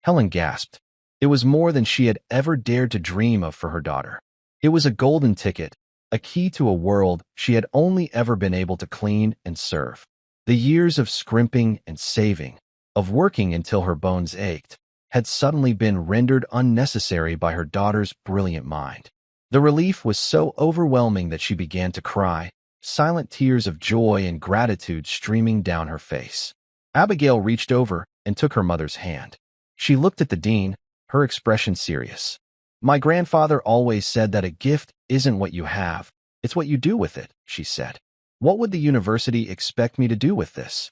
A: Helen gasped. It was more than she had ever dared to dream of for her daughter. It was a golden ticket, a key to a world she had only ever been able to clean and serve. The years of scrimping and saving, of working until her bones ached, had suddenly been rendered unnecessary by her daughter's brilliant mind. The relief was so overwhelming that she began to cry, silent tears of joy and gratitude streaming down her face. Abigail reached over and took her mother's hand. She looked at the dean, her expression serious. "My grandfather always said that a gift isn't what you have, it's what you do with it," she said. "What would the university expect me to do with this?"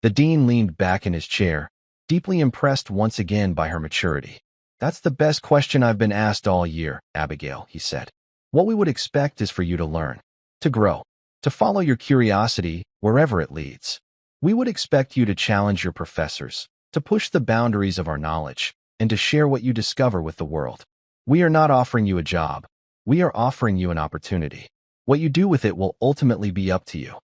A: The dean leaned back in his chair, deeply impressed once again by her maturity. "That's the best question I've been asked all year, Abigail," he said. "What we would expect is for you to learn, to grow, to follow your curiosity wherever it leads. We would expect you to challenge your professors, to push the boundaries of our knowledge, and to share what you discover with the world. We are not offering you a job. We are offering you an opportunity. What you do with it will ultimately be up to you."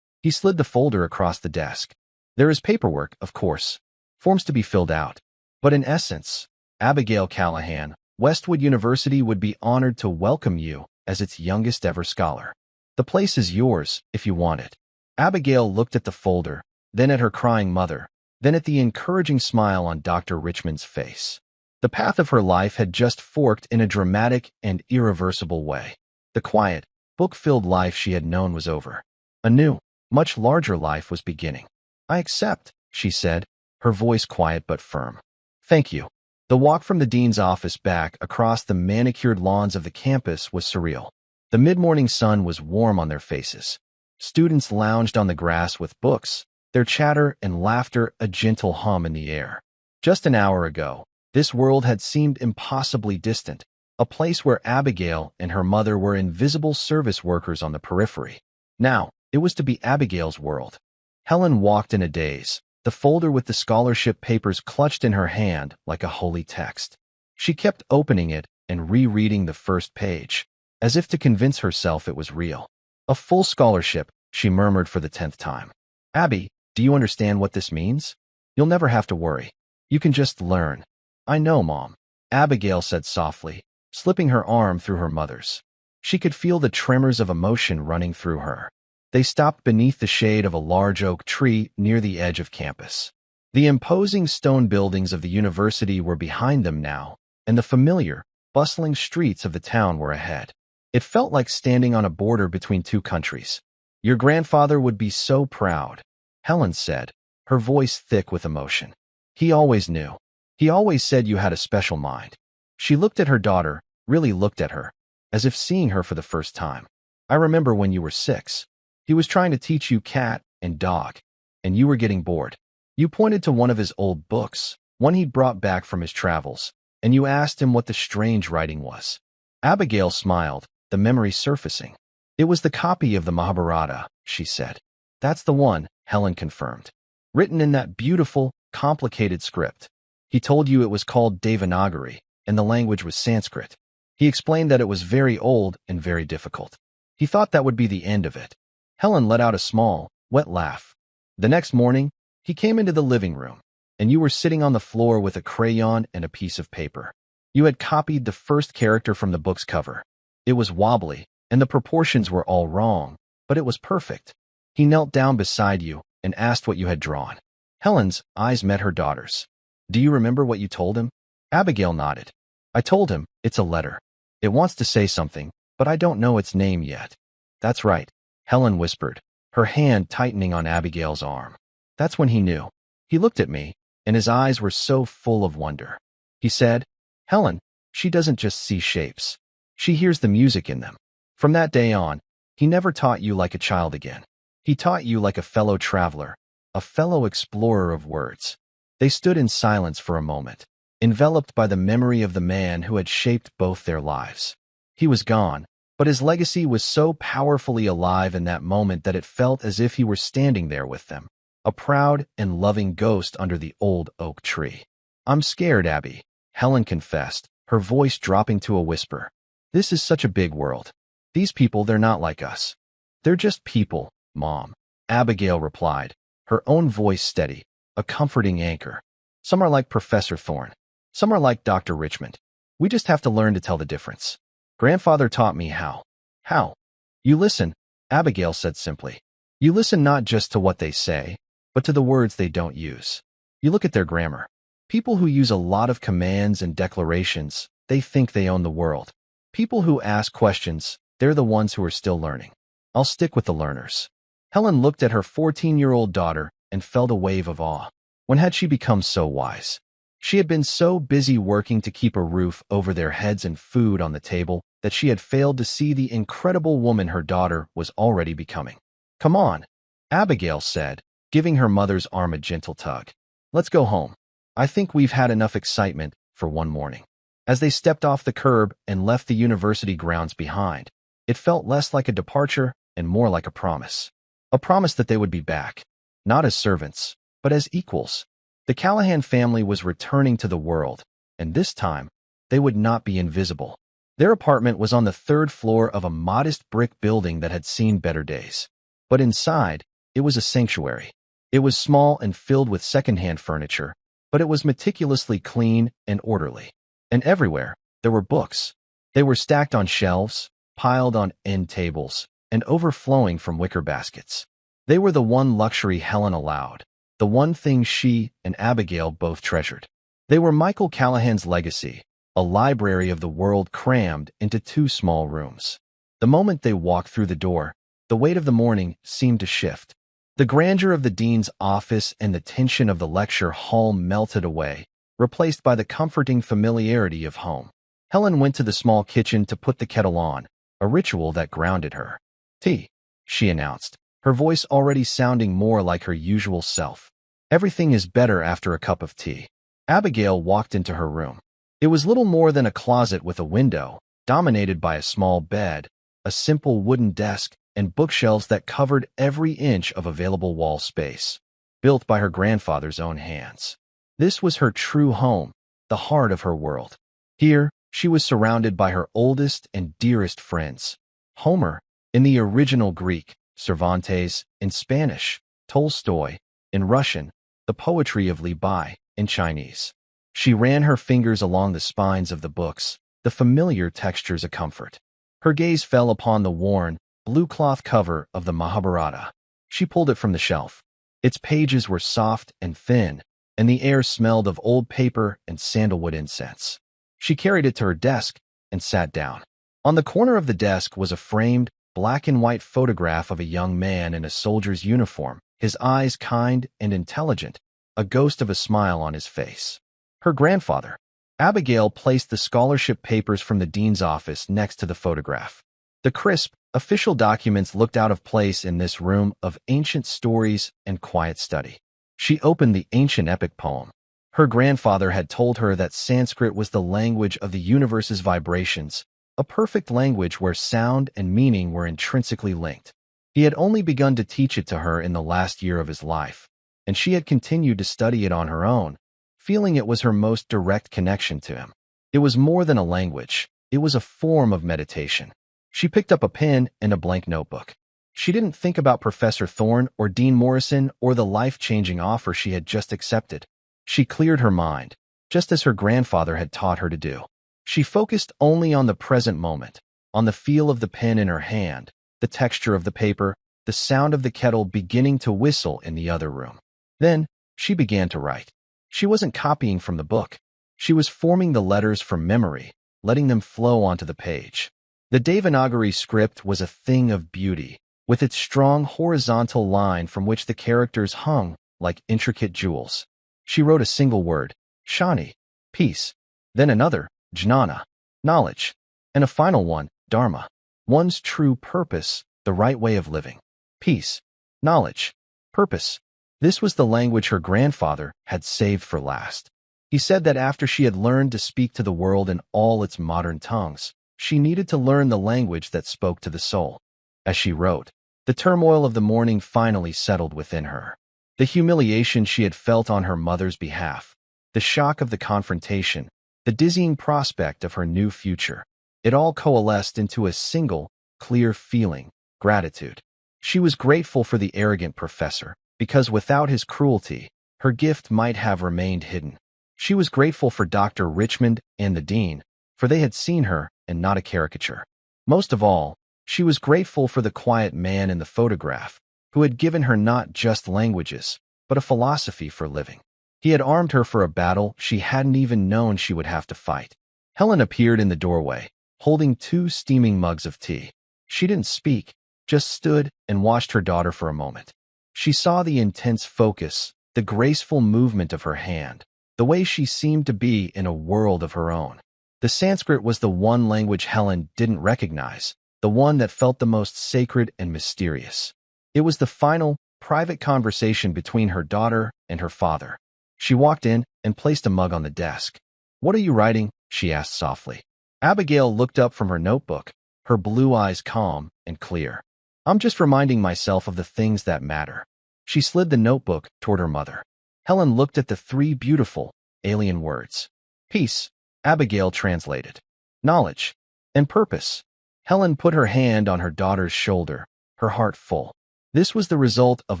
A: He slid the folder across the desk. "There is paperwork, of course. forms to be filled out. But in essence, Abigail Callahan, Westwood University would be honored to welcome you as its youngest ever scholar. The place is yours if you want it. Abigail looked at the folder, then at her crying mother, then at the encouraging smile on Dr. Richmond's face. The path of her life had just forked in a dramatic and irreversible way. The quiet, book-filled life she had known was over. A new, much larger life was beginning. "I accept," she said, her voice quiet but firm. "Thank you." The walk from the dean's office back across the manicured lawns of the campus was surreal. The mid-morning sun was warm on their faces. Students lounged on the grass with books, their chatter and laughter a gentle hum in the air. Just an hour ago, this world had seemed impossibly distant, a place where Abigail and her mother were invisible service workers on the periphery. Now, it was to be Abigail's world. Helen walked in a daze, the folder with the scholarship papers clutched in her hand like a holy text. She kept opening it and rereading the first page, as if to convince herself it was real. "A full scholarship," she murmured for the 10th time. "Abby, do you understand what this means? You'll never have to worry. You can just learn." "I know, Mom," Abigail said softly, slipping her arm through her mother's. She could feel the tremors of emotion running through her. They stopped beneath the shade of a large oak tree near the edge of campus. The imposing stone buildings of the university were behind them now, and the familiar, bustling streets of the town were ahead. It felt like standing on a border between two countries. "Your grandfather would be so proud," Helen said, her voice thick with emotion. "He always knew. He always said you had a special mind." She looked at her daughter, really looked at her, as if seeing her for the first time. "I remember when you were 6. He was trying to teach you cat and dog, and you were getting bored. You pointed to one of his old books, one he'd brought back from his travels, and you asked him what the strange writing was." Abigail smiled, the memory surfacing. "It was the copy of the Mahabharata," she said. "That's the one," Helen confirmed. "Written in that beautiful, complicated script. He told you it was called Devanagari, and the language was Sanskrit. He explained that it was very old and very difficult. He thought that would be the end of it." Helen let out a small, wet laugh. "The next morning, he came into the living room, and you were sitting on the floor with a crayon and a piece of paper. You had copied the first character from the book's cover. It was wobbly, and the proportions were all wrong, but it was perfect. He knelt down beside you and asked what you had drawn." Helen's eyes met her daughter's. "Do you remember what you told him?" Abigail nodded. "I told him, it's a letter. It wants to say something, but I don't know its name yet." "That's right," Helen whispered, her hand tightening on Abigail's arm. "That's when he knew. He looked at me, and his eyes were so full of wonder. He said, 'Helen, she doesn't just see shapes. She hears the music in them.' From that day on, he never taught you like a child again. He taught you like a fellow traveler, a fellow explorer of words." They stood in silence for a moment, enveloped by the memory of the man who had shaped both their lives. He was gone, but his legacy was so powerfully alive in that moment that it felt as if he were standing there with them, a proud and loving ghost under the old oak tree. "I'm scared, Abby," Helen confessed, her voice dropping to a whisper. "This is such a big world. These people, they're not like us." "They're just people, Mom," Abigail replied, her own voice steady, a comforting anchor. "Some are like Professor Thorne. Some are like Dr. Richmond. We just have to learn to tell the difference. Grandfather taught me how." "How?" "You listen," Abigail said simply. "You listen not just to what they say, but to the words they don't use. You look at their grammar. People who use a lot of commands and declarations, they think they own the world. People who ask questions, they're the ones who are still learning. I'll stick with the learners." Helen looked at her 14-year-old daughter and felt a wave of awe. When had she become so wise? She had been so busy working to keep a roof over their heads and food on the table that she had failed to see the incredible woman her daughter was already becoming. "Come on," Abigail said, giving her mother's arm a gentle tug. "Let's go home. I think we've had enough excitement for one morning." As they stepped off the curb and left the university grounds behind, it felt less like a departure and more like a promise. A promise that they would be back, not as servants, but as equals. The Callahan family was returning to the world, and this time, they would not be invisible. Their apartment was on the 3rd floor of a modest brick building that had seen better days. But inside, it was a sanctuary. It was small and filled with secondhand furniture, but it was meticulously clean and orderly. And everywhere, there were books. They were stacked on shelves, piled on end tables, and overflowing from wicker baskets. They were the one luxury Helen allowed, the one thing she and Abigail both treasured. They were Michael Callahan's legacy, a library of the world crammed into 2 small rooms. The moment they walked through the door, the weight of the morning seemed to shift. The grandeur of the dean's office and the tension of the lecture hall melted away, replaced by the comforting familiarity of home. Helen went to the small kitchen to put the kettle on, a ritual that grounded her. "Tea," she announced, her voice already sounding more like her usual self. "Everything is better after a cup of tea." Abigail walked into her room. It was little more than a closet with a window, dominated by a small bed, a simple wooden desk, and bookshelves that covered every inch of available wall space, built by her grandfather's own hands. This was her true home, the heart of her world. Here, she was surrounded by her oldest and dearest friends. Homer, in the original Greek, Cervantes, in Spanish, Tolstoy, in Russian, the poetry of Li Bai, in Chinese. She ran her fingers along the spines of the books, the familiar textures of comfort. Her gaze fell upon the worn, blue cloth cover of the Mahabharata. She pulled it from the shelf. Its pages were soft and thin, and the air smelled of old paper and sandalwood incense. She carried it to her desk and sat down. On the corner of the desk was a framed, black-and-white photograph of a young man in a soldier's uniform, his eyes kind and intelligent, a ghost of a smile on his face. Her grandfather. Abigail placed the scholarship papers from the dean's office next to the photograph. The crisp, official documents looked out of place in this room of ancient stories and quiet study. She opened the ancient epic poem. Her grandfather had told her that Sanskrit was the language of the universe's vibrations, a perfect language where sound and meaning were intrinsically linked. He had only begun to teach it to her in the last year of his life, and she had continued to study it on her own, feeling it was her most direct connection to him. It was more than a language. It was a form of meditation. She picked up a pen and a blank notebook. She didn't think about Professor Thorne or Dean Morrison or the life-changing offer she had just accepted. She cleared her mind, just as her grandfather had taught her to do. She focused only on the present moment, on the feel of the pen in her hand, the texture of the paper, the sound of the kettle beginning to whistle in the other room. Then, she began to write. She wasn't copying from the book. She was forming the letters from memory, letting them flow onto the page. The Devanagari script was a thing of beauty, with its strong horizontal line from which the characters hung like intricate jewels. She wrote a single word, Shani, peace, then another, Jnana, knowledge, and a final one, Dharma, one's true purpose, the right way of living. Peace, knowledge, purpose. This was the language her grandfather had saved for last. He said that after she had learned to speak to the world in all its modern tongues, she needed to learn the language that spoke to the soul. As she wrote, the turmoil of the morning finally settled within her. The humiliation she had felt on her mother's behalf, the shock of the confrontation, the dizzying prospect of her new future, it all coalesced into a single, clear feeling, gratitude. She was grateful for the arrogant professor, because without his cruelty, her gift might have remained hidden. She was grateful for Dr. Richmond and the dean, for they had seen her and not a caricature. Most of all, she was grateful for the quiet man in the photograph, who had given her not just languages, but a philosophy for living. He had armed her for a battle she hadn't even known she would have to fight. Helen appeared in the doorway, holding 2 steaming mugs of tea. She didn't speak, just stood and watched her daughter for a moment. She saw the intense focus, the graceful movement of her hand, the way she seemed to be in a world of her own. The Sanskrit was the one language Helen didn't recognize, the one that felt the most sacred and mysterious. It was the final, private conversation between her daughter and her father. She walked in and placed a mug on the desk. "What are you writing?" she asked softly. Abigail looked up from her notebook, her blue eyes calm and clear. "I'm just reminding myself of the things that matter." She slid the notebook toward her mother. Helen looked at the 3 beautiful, alien words. Peace, Abigail translated. Knowledge, and purpose. Helen put her hand on her daughter's shoulder, her heart full. This was the result of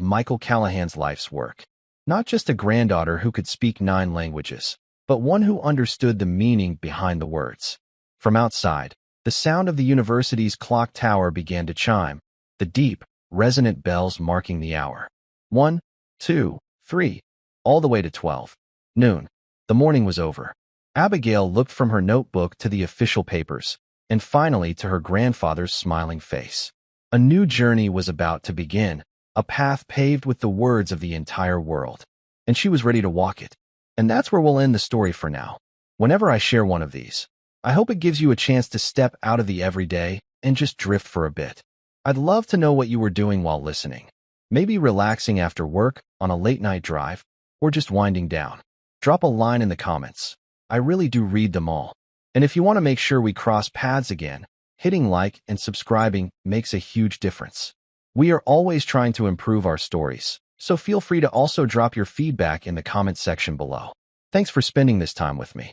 A: Michael Callahan's life's work. Not just a granddaughter who could speak 9 languages, but one who understood the meaning behind the words. From outside, the sound of the university's clock tower began to chime, the deep, resonant bells marking the hour. 1, 2, 3, all the way to 12. Noon. The morning was over. Abigail looked from her notebook to the official papers, and finally to her grandfather's smiling face. A new journey was about to begin, a path paved with the words of the entire world. And she was ready to walk it. And that's where we'll end the story for now. Whenever I share one of these, I hope it gives you a chance to step out of the everyday and just drift for a bit. I'd love to know what you were doing while listening. Maybe relaxing after work, on a late-night drive, or just winding down. Drop a line in the comments. I really do read them all. And if you want to make sure we cross paths again, hitting like and subscribing makes a huge difference. We are always trying to improve our stories, so feel free to also drop your feedback in the comment section below. Thanks for spending this time with me.